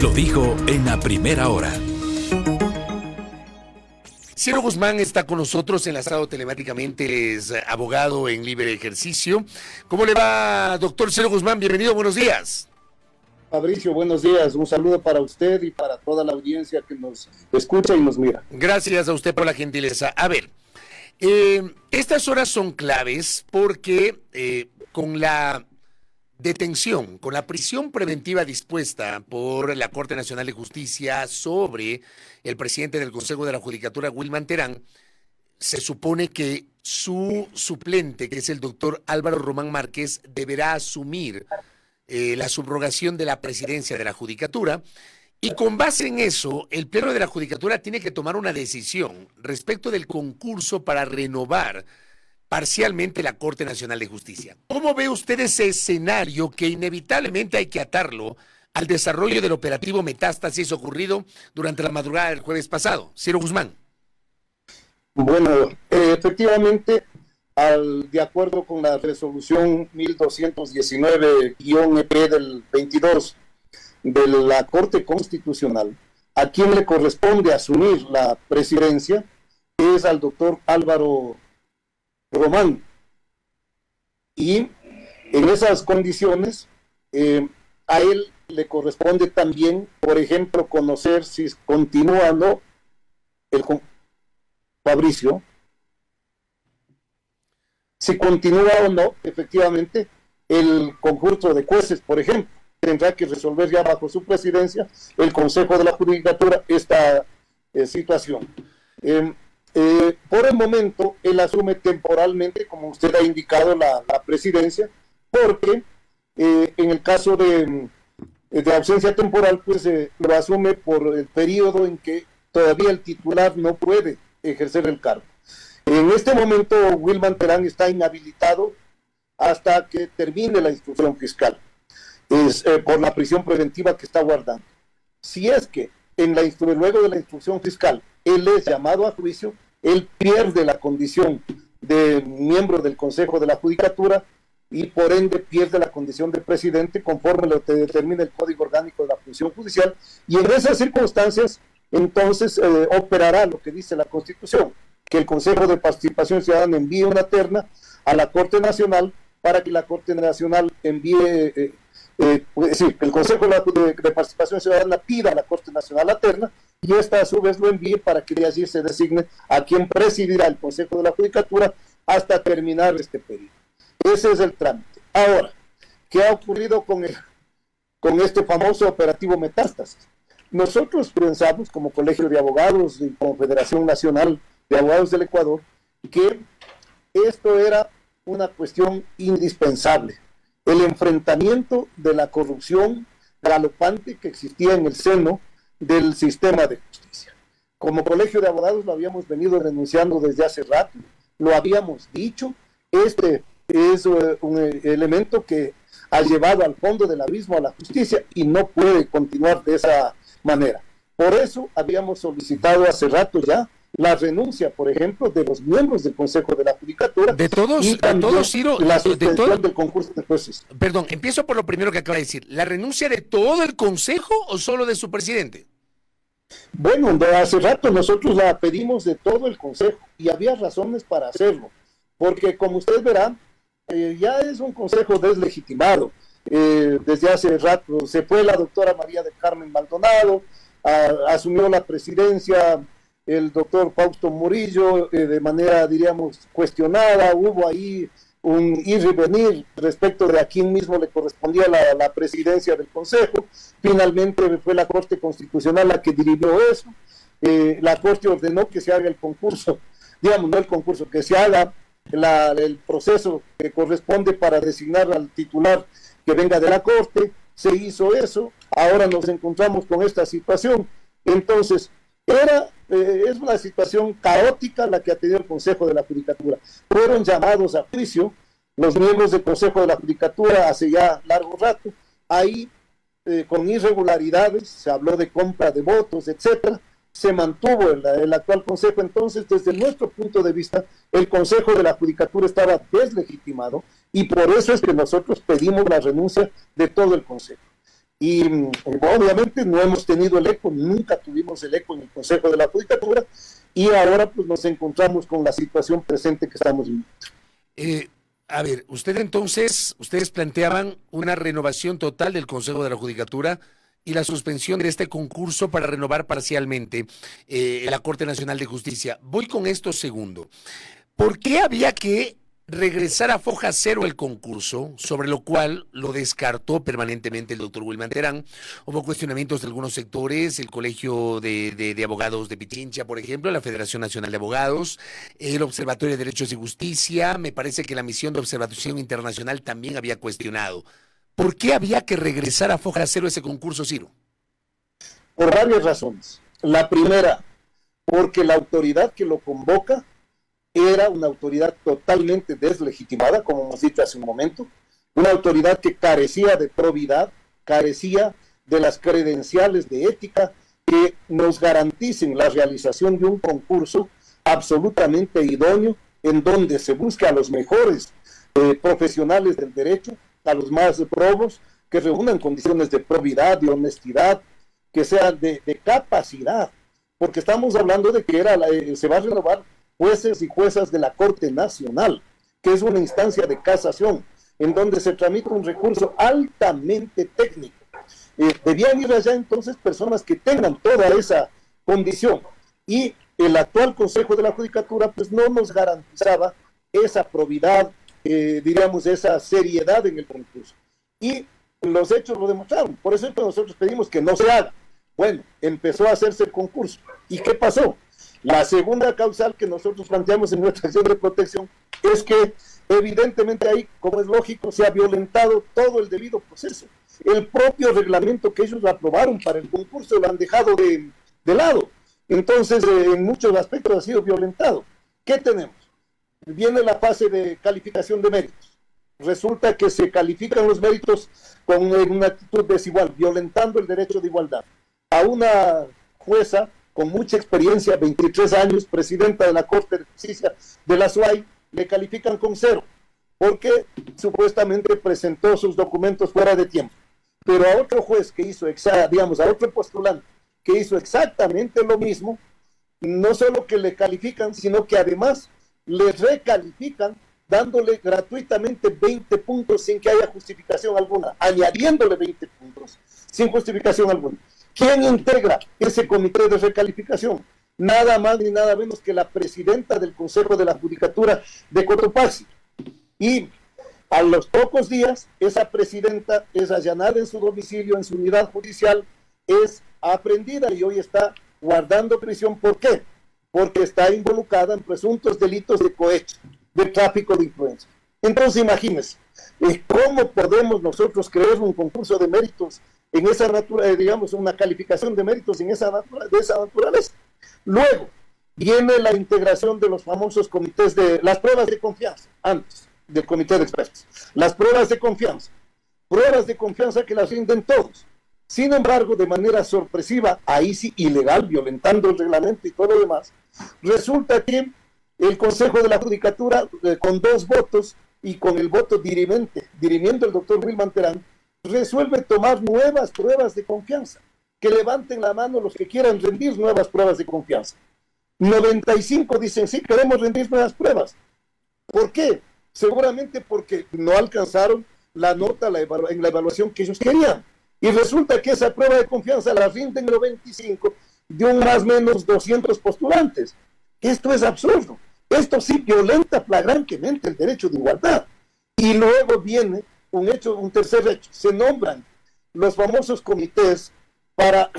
Lo dijo en la primera hora. Ciro Guzmán está con nosotros, enlazado telemáticamente, es abogado en libre ejercicio. ¿Cómo le va, doctor Ciro Guzmán? Bienvenido, buenos días. Fabricio, buenos días. Un saludo para usted y para toda la audiencia que nos escucha y nos mira. Gracias a usted por la gentileza. A ver, estas horas son claves porque con la detención, con la prisión preventiva dispuesta por la Corte Nacional de Justicia sobre el presidente del Consejo de la Judicatura, Wilman Terán, se supone que su suplente, que es el doctor Álvaro Román Márquez, deberá asumir la subrogación de la presidencia de la Judicatura, y con base en eso, el Pleno de la Judicatura tiene que tomar una decisión respecto del concurso para renovar parcialmente la Corte Nacional de Justicia. ¿Cómo ve usted ese escenario que inevitablemente hay que atarlo al desarrollo del operativo Metástasis ocurrido durante la madrugada del jueves pasado? Ciro Guzmán. Bueno, efectivamente, de acuerdo con la resolución 1219-EP del 22 de la Corte Constitucional, a quien le corresponde asumir la presidencia es al doctor Álvaro Román. Y en esas condiciones, a él le corresponde también, por ejemplo, conocer si continúa o no Fabricio, si continúa o no, efectivamente, el concurso de jueces, por ejemplo, tendrá que resolver ya bajo su presidencia el Consejo de la Judicatura esta situación. Por el momento, él asume temporalmente, como usted ha indicado, la presidencia, porque en el caso de ausencia temporal, pues lo asume por el periodo en que todavía el titular no puede ejercer el cargo. En este momento, Wilman Terán está inhabilitado hasta que termine la instrucción fiscal, por la prisión preventiva que está guardando. Si es que luego de la instrucción fiscal él es llamado a juicio, él pierde la condición de miembro del Consejo de la Judicatura y por ende pierde la condición de presidente conforme lo que determina el Código Orgánico de la Función Judicial, y en esas circunstancias entonces operará lo que dice la Constitución, que el Consejo de Participación Ciudadana envíe una terna a la Corte Nacional para que la Corte Nacional envíe, el Consejo de Participación Ciudadana pida a la Corte Nacional la terna, y esta a su vez lo envíe para que de allí se designe a quien presidirá el Consejo de la Judicatura hasta terminar este periodo. Ese es el trámite. Ahora, ¿qué ha ocurrido con este famoso operativo Metástasis? Nosotros pensamos, como Colegio de Abogados y como Federación Nacional de Abogados del Ecuador, que esto era una cuestión indispensable. El enfrentamiento de la corrupción galopante que existía en el seno del sistema de justicia. Como Colegio de Abogados lo habíamos venido denunciando desde hace rato, lo habíamos dicho, este es un elemento que ha llevado al fondo del abismo a la justicia y no puede continuar de esa manera. Por eso habíamos solicitado hace rato ya la renuncia, por ejemplo, de los miembros del Consejo de la Judicatura. De todos, Ciro, la suspensión del concurso de jueces. Perdón, empiezo por lo primero que acaba de decir. ¿La renuncia de todo el Consejo o solo de su presidente? Bueno, hace rato nosotros la pedimos de todo el Consejo y había razones para hacerlo, porque como usted verá, ya es un Consejo deslegitimado. Desde hace rato se fue la doctora María del Carmen Maldonado, asumió la presidencia el doctor Fausto Murillo de manera, diríamos, cuestionada. Hubo ahí un ir y venir respecto de a quién mismo le correspondía la presidencia del Consejo. Finalmente fue la Corte Constitucional la que dirigió eso. La Corte ordenó que se haga el concurso, digamos, no el concurso, que se haga el proceso que corresponde para designar al titular que venga de la Corte. Se hizo eso, ahora nos encontramos con esta situación. Entonces, es una situación caótica la que ha tenido el Consejo de la Judicatura. Fueron llamados a juicio los miembros del Consejo de la Judicatura hace ya largo rato, ahí con irregularidades, se habló de compra de votos, etcétera. Se mantuvo el actual Consejo. Entonces, desde nuestro punto de vista, el Consejo de la Judicatura estaba deslegitimado y por eso es que nosotros pedimos la renuncia de todo el Consejo. y obviamente no hemos tenido el eco, nunca tuvimos el eco en el Consejo de la Judicatura, y ahora pues nos encontramos con la situación presente que estamos viviendo. A ver, ustedes planteaban una renovación total del Consejo de la Judicatura y la suspensión de este concurso para renovar parcialmente la Corte Nacional de Justicia. Voy con esto segundo. ¿Por qué había que regresar a foja cero el concurso, sobre lo cual lo descartó permanentemente el doctor Wilman Terán? Hubo cuestionamientos de algunos sectores, el Colegio de Abogados de Pichincha, por ejemplo, la Federación Nacional de Abogados, el Observatorio de Derechos y Justicia, me parece que la misión de observación internacional también había cuestionado. ¿Por qué había que regresar a foja cero ese concurso, Ciro? Por varias razones. La primera, porque la autoridad que lo convoca era una autoridad totalmente deslegitimada, como hemos dicho hace un momento, una autoridad que carecía de probidad, carecía de las credenciales de ética que nos garanticen la realización de un concurso absolutamente idóneo, en donde se busca a los mejores profesionales del derecho, a los más probos, que reúnan condiciones de probidad, de honestidad, que sean de capacidad, porque estamos hablando de que se va a renovar jueces y juezas de la Corte Nacional, que es una instancia de casación, en donde se tramita un recurso altamente técnico. Debían ir allá entonces personas que tengan toda esa condición, y el actual Consejo de la Judicatura pues no nos garantizaba esa probidad, diríamos, esa seriedad en el concurso. Y los hechos lo demostraron. Por eso nosotros pedimos que no se haga. Bueno, empezó a hacerse el concurso. ¿Y qué pasó? La segunda causal que nosotros planteamos en nuestra acción de protección es que evidentemente ahí, como es lógico, se ha violentado todo el debido proceso. El propio reglamento que ellos aprobaron para el concurso lo han dejado de lado. Entonces, en muchos aspectos ha sido violentado. ¿Qué tenemos? Viene la fase de calificación de méritos. Resulta que se califican los méritos con una actitud desigual, violentando el derecho de igualdad. A una jueza con mucha experiencia, 23 años, presidenta de la Corte de Justicia de la SUAY, le califican con 0, porque supuestamente presentó sus documentos fuera de tiempo. Pero a otro juez que hizo, a otro postulante que hizo exactamente lo mismo, no solo que le califican, sino que además le recalifican dándole gratuitamente 20 puntos sin que haya justificación alguna, añadiéndole 20 puntos sin justificación alguna. ¿Quién integra ese comité de recalificación? Nada más ni nada menos que la presidenta del Consejo de la Judicatura de Cotopaxi. Y a los pocos días, esa presidenta es allanada en su domicilio, en su unidad judicial, es aprendida y hoy está guardando prisión. ¿Por qué? Porque está involucrada en presuntos delitos de cohecho, de tráfico de influencia. Entonces, imagínense, ¿cómo podemos nosotros creer un concurso de méritos en esa naturaleza, digamos, una calificación de méritos de esa naturaleza? Luego, viene la integración de los famosos comités de las pruebas de confianza, antes del comité de expertos. Las pruebas de confianza que las rinden todos. Sin embargo, de manera sorpresiva, ahí sí ilegal, violentando el reglamento y todo lo demás, resulta que el Consejo de la Judicatura, con 2 votos y con el voto dirimiendo el doctor Wilman Terán, resuelve tomar nuevas pruebas de confianza. Que levanten la mano los que quieran rendir nuevas pruebas de confianza. 95 dicen, sí, queremos rendir nuevas pruebas. ¿Por qué? Seguramente porque no alcanzaron la nota en la evaluación que ellos querían. Y resulta que esa prueba de confianza la rinden 95 de un más o menos 200 postulantes. Esto es absurdo. Esto sí violenta flagrantemente el derecho de igualdad. Y luego viene un tercer hecho. Se nombran los famosos comités para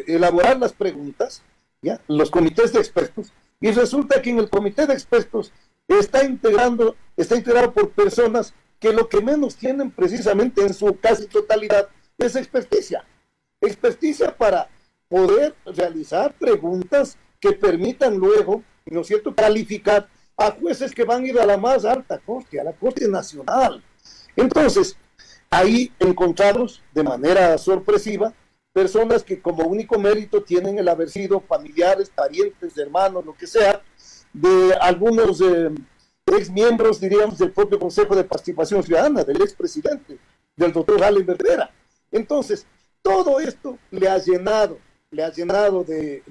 elaborar las preguntas, ¿ya? Los comités de expertos, y resulta que en el comité de expertos está integrado por personas que lo que menos tienen precisamente en su casi totalidad es experticia para poder realizar preguntas que permitan luego, ¿no es cierto?, calificar a jueces que van a ir a la más alta corte, a la Corte Nacional. Entonces, ahí encontramos de manera sorpresiva personas que como único mérito tienen el haber sido familiares, parientes, hermanos, lo que sea, de algunos ex miembros, diríamos, del propio Consejo de Participación Ciudadana, del expresidente del doctor Allen Verdera. Entonces, todo esto le ha llenado de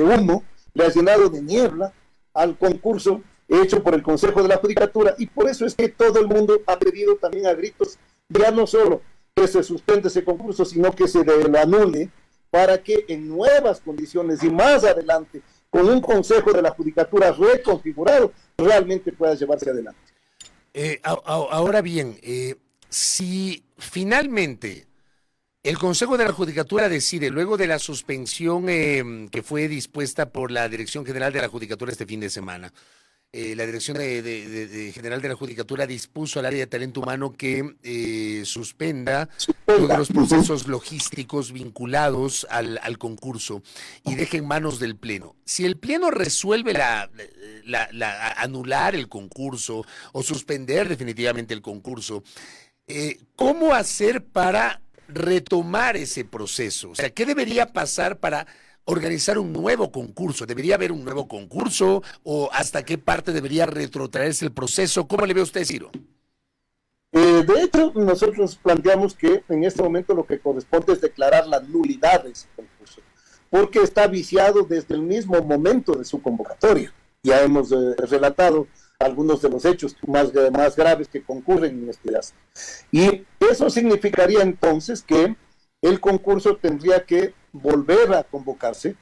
humo, le ha llenado de niebla al concurso hecho por el Consejo de la Judicatura, y por eso es que todo el mundo ha pedido también a gritos ya no solo que se suspenda ese concurso, sino que se lo anule para que en nuevas condiciones y más adelante, con un Consejo de la Judicatura reconfigurado, realmente pueda llevarse adelante. Ahora bien, si finalmente el Consejo de la Judicatura decide, luego de la suspensión que fue dispuesta por la Dirección General de la Judicatura este fin de semana, la Dirección General de la Judicatura dispuso al área de talento humano que suspenda todos los procesos logísticos vinculados al concurso y deje en manos del Pleno. Si el Pleno resuelve anular el concurso o suspender definitivamente el concurso, ¿cómo hacer para retomar ese proceso? O sea, ¿qué debería pasar para organizar un nuevo concurso? ¿Debería haber un nuevo concurso o hasta qué parte debería retrotraerse el proceso? ¿Cómo le ve usted, Ciro? De hecho, nosotros planteamos que en este momento lo que corresponde es declarar la nulidad de ese concurso, porque está viciado desde el mismo momento de su convocatoria. Ya hemos relatado algunos de los hechos más graves que concurren en este caso. Y eso significaría entonces que el concurso tendría que volver a convocarse.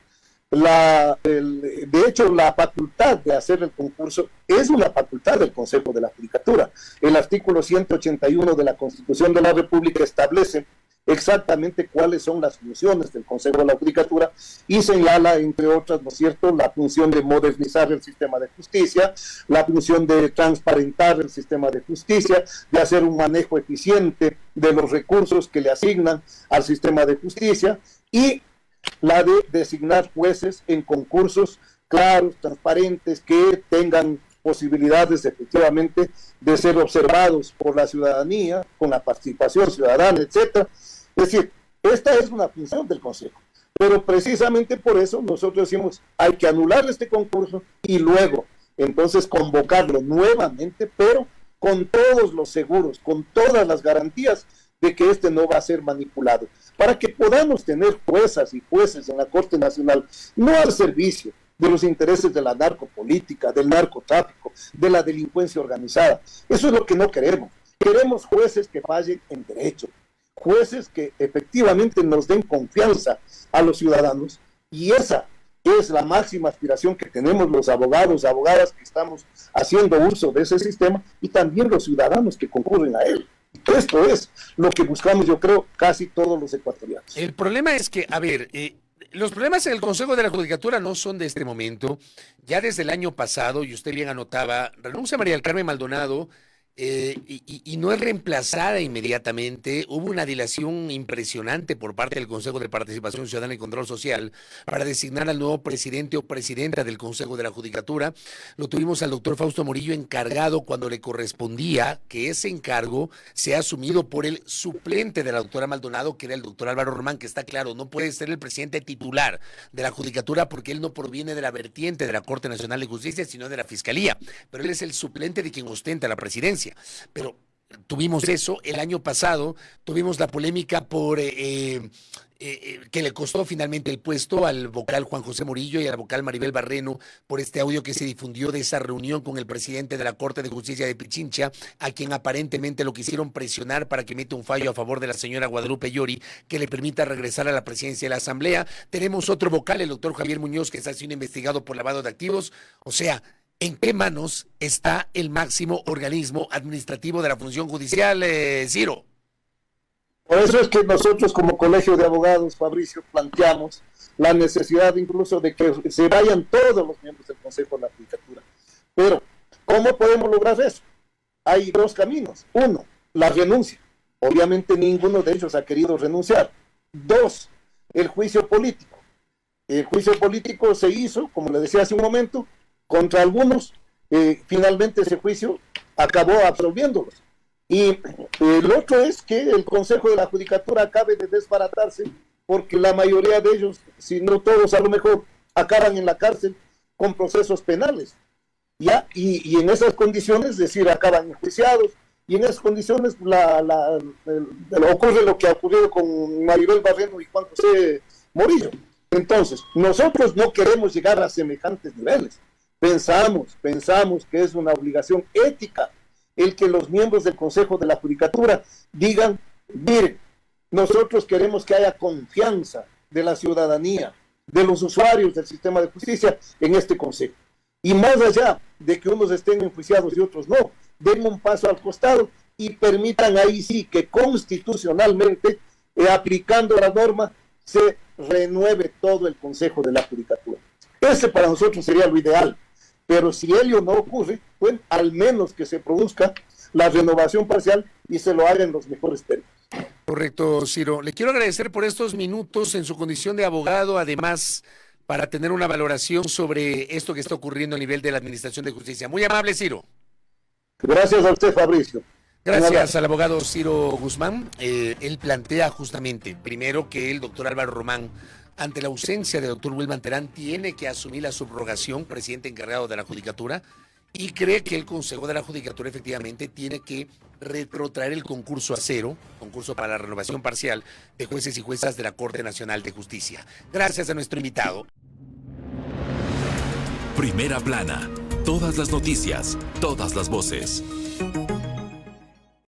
De hecho, la facultad de hacer el concurso es una facultad del Consejo de la Judicatura. El artículo 181 de la Constitución de la República establece exactamente cuáles son las funciones del Consejo de la Judicatura y señala, entre otras, ¿no es cierto?, la función de modernizar el sistema de justicia, la función de transparentar el sistema de justicia, de hacer un manejo eficiente de los recursos que le asignan al sistema de justicia, y la de designar jueces en concursos claros, transparentes, que tengan posibilidades efectivamente de ser observados por la ciudadanía, con la participación ciudadana, etcétera. Es decir, esta es una función del Consejo, pero precisamente por eso nosotros decimos, hay que anular este concurso y luego entonces convocarlo nuevamente, pero con todos los seguros, con todas las garantías de que este no va a ser manipulado, para que podamos tener juezas y jueces en la Corte Nacional, no al servicio de los intereses de la narcopolítica, del narcotráfico, de la delincuencia organizada. Eso es lo que no queremos. Queremos jueces que fallen en derecho, jueces que efectivamente nos den confianza a los ciudadanos, y esa es la máxima aspiración que tenemos los abogados, abogadas que estamos haciendo uso de ese sistema, y también los ciudadanos que concurren a él. Esto es lo que buscamos, yo creo, casi todos los ecuatorianos. El problema es que, a ver, los problemas en el Consejo de la Judicatura no son de este momento. Ya desde el año pasado, y usted bien anotaba, renuncia María del Carmen Maldonado y no es reemplazada inmediatamente. Hubo una dilación impresionante por parte del Consejo de Participación Ciudadana y Control Social para designar al nuevo presidente o presidenta del Consejo de la Judicatura. Lo tuvimos al doctor Fausto Morillo encargado cuando le correspondía que ese encargo sea asumido por el suplente de la doctora Maldonado, que era el doctor Álvaro Román, que está claro, no puede ser el presidente titular de la Judicatura porque él no proviene de la vertiente de la Corte Nacional de Justicia, sino de la Fiscalía, pero él es el suplente de quien ostenta la presidencia. Pero tuvimos eso el año pasado, tuvimos la polémica por que le costó finalmente el puesto al vocal Juan José Morillo y a la vocal Maribel Barreno por este audio que se difundió de esa reunión con el presidente de la Corte de Justicia de Pichincha, a quien aparentemente lo quisieron presionar para que meta un fallo a favor de la señora Guadalupe Llori que le permita regresar a la presidencia de la Asamblea. Tenemos otro vocal, el doctor Javier Muñoz, que está siendo investigado por lavado de activos. O sea, ¿en qué manos está el máximo organismo administrativo de la función judicial, Ciro? Por eso es que nosotros como Colegio de Abogados, Fabricio, planteamos la necesidad incluso de que se vayan todos los miembros del Consejo de la Judicatura. Pero, ¿cómo podemos lograr eso? Hay dos caminos. Uno, la renuncia. Obviamente ninguno de ellos ha querido renunciar. Dos, el juicio político. El juicio político se hizo, como le decía hace un momento, contra algunos. Finalmente ese juicio acabó absolviéndolos. Y el otro es que el Consejo de la Judicatura acabe de desbaratarse, porque la mayoría de ellos, si no todos a lo mejor, acaban en la cárcel con procesos penales. ¿Ya? Y en esas condiciones, es decir, acaban enjuiciados, y en esas condiciones ocurre lo que ha ocurrido con Maribel Barreno y Juan José Morillo. Entonces, nosotros no queremos llegar a semejantes niveles. Pensamos que es una obligación ética el que los miembros del Consejo de la Judicatura digan, miren, nosotros queremos que haya confianza de la ciudadanía, de los usuarios del sistema de justicia en este Consejo. Y más allá de que unos estén enjuiciados y otros no, den un paso al costado y permitan ahí sí que constitucionalmente, aplicando la norma, se renueve todo el Consejo de la Judicatura. Ese para nosotros sería lo ideal. Pero si ello no ocurre, pues al menos que se produzca la renovación parcial y se lo haga en los mejores términos. Correcto, Ciro. Le quiero agradecer por estos minutos en su condición de abogado, además, para tener una valoración sobre esto que está ocurriendo a nivel de la Administración de Justicia. Muy amable, Ciro. Gracias a usted, Fabricio. Gracias al abogado Ciro Guzmán. Él plantea justamente, primero, que el doctor Álvaro Román, ante la ausencia del doctor Wilman Terán, tiene que asumir la subrogación, presidente encargado de la Judicatura, y cree que el Consejo de la Judicatura efectivamente tiene que retrotraer el concurso a cero, concurso para la renovación parcial de jueces y juezas de la Corte Nacional de Justicia. Gracias a nuestro invitado. Primera plana. Todas las noticias, todas las voces.